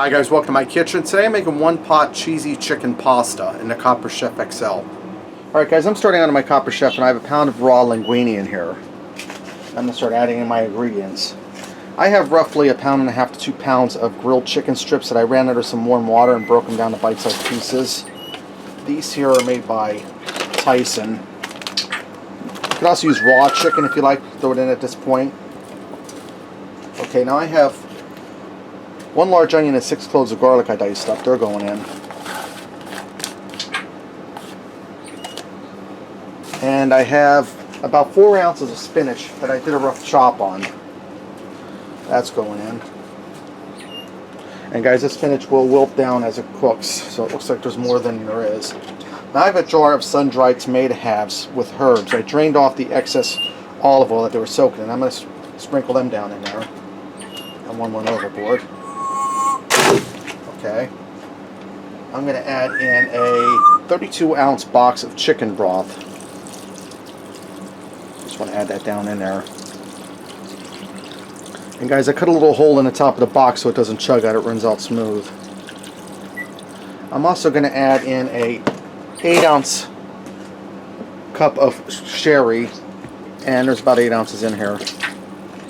Hi guys, welcome to my kitchen. Today I'm making one pot cheesy chicken pasta in the Copper Chef XL. Alright guys, I'm starting out on my Copper Chef and I have a pound of raw linguine in here. I'm going to start adding in my ingredients. I have roughly a pound and a half to 2 pounds of grilled chicken strips that I ran under some warm water and broke them down to bite-sized pieces. These here are made by Tyson. You can also use raw chicken if you like, throw it in at this point. Okay, now I have 1 large onion and 6 cloves of garlic I diced up. They're going in. And I have about 4 ounces of spinach that I did a rough chop on. That's going in. And guys, this spinach will wilt down as it cooks, so it looks like there's more than there is. Now I have a jar of sun-dried tomato halves with herbs. I drained off the excess olive oil that they were soaking in. I'm going to sprinkle them down in there. And one went overboard. Okay. I'm going to add in a 32-ounce box of chicken broth. Just want to add that down in there. And guys, I cut a little hole in the top of the box so it doesn't chug out, it runs out smooth. I'm also going to add in a 8-ounce cup of sherry, and there's about 8 ounces in here.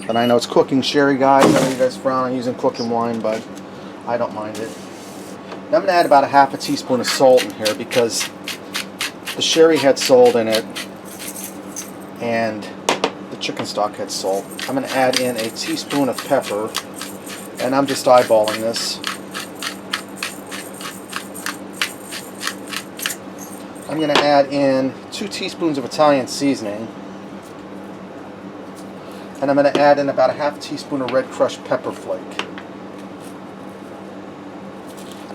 And I know it's cooking sherry, guys. I know you guys frown on using cooking wine, but I don't mind it. Now I'm going to add about a half a teaspoon of salt in here because the sherry had salt in it and the chicken stock had salt. I'm going to add in a teaspoon of pepper, and I'm just eyeballing this. I'm going to add in 2 teaspoons of Italian seasoning, and I'm going to add in about a half teaspoon of red crushed pepper flake.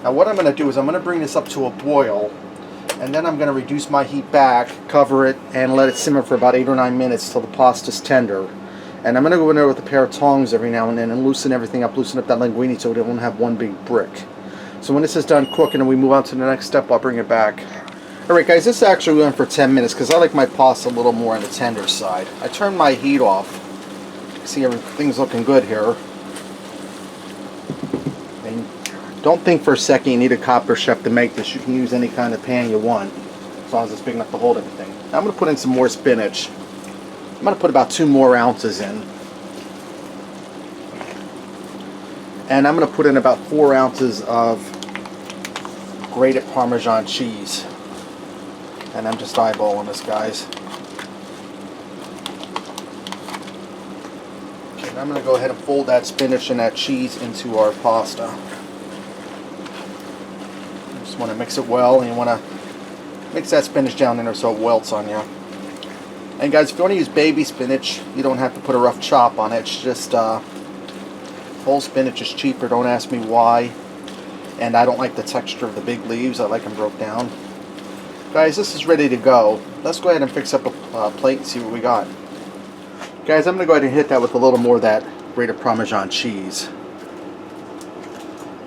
Now what I'm going to do is I'm going to bring this up to a boil, and then I'm going to reduce my heat back, cover it, and let it simmer for about 8 or 9 minutes till the pasta's tender. And I'm going to go in there with a pair of tongs every now and then and loosen everything up, loosen up that linguine so it won't have one big brick. So when this is done cooking and we move on to the next step, I'll bring it back. Alright guys, this actually went for 10 minutes because I like my pasta a little more on the tender side. I turned my heat off. See, everything's looking good here. And don't think for a second you need a Copper Chef to make this. You can use any kind of pan you want, as long as it's big enough to hold everything. Now I'm going to put in some more spinach. I'm going to put about 2 more ounces in. And I'm going to put in about 4 ounces of grated parmesan cheese. And I'm just eyeballing this, guys. Okay, and I'm going to go ahead and fold that spinach and that cheese into our pasta. You just want to mix it well, and you want to mix that spinach down in there so it welts on you. And guys, if you want to use baby spinach, you don't have to put a rough chop on it. It's just whole spinach is cheaper. Don't ask me why. And I don't like the texture of the big leaves. I like them broke down. Guys, this is ready to go. Let's go ahead and fix up a plate and see what we got. Guys, I'm going to go ahead and hit that with a little more of that grated Parmesan cheese.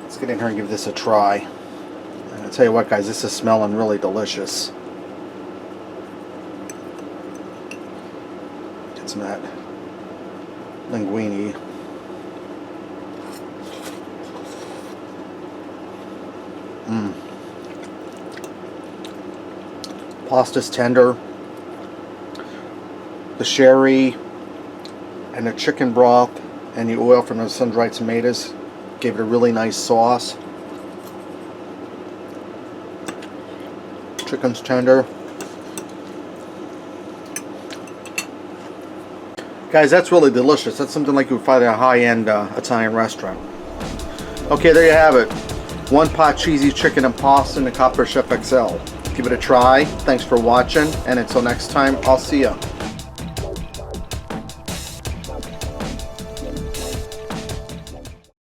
Let's get in here and give this a try. And I'll tell you what, guys, this is smelling really delicious. Get some of that linguine. Pasta's tender. The sherry and the chicken broth and the oil from those sun-dried tomatoes gave it a really nice sauce. Chicken's tender. Guys, that's really delicious. That's something like you would find at a high-end Italian restaurant. Okay, there you have it. 1 pot cheesy chicken and pasta in the Copper Chef XL. Give it a try. Thanks for watching, and until next time, I'll see ya.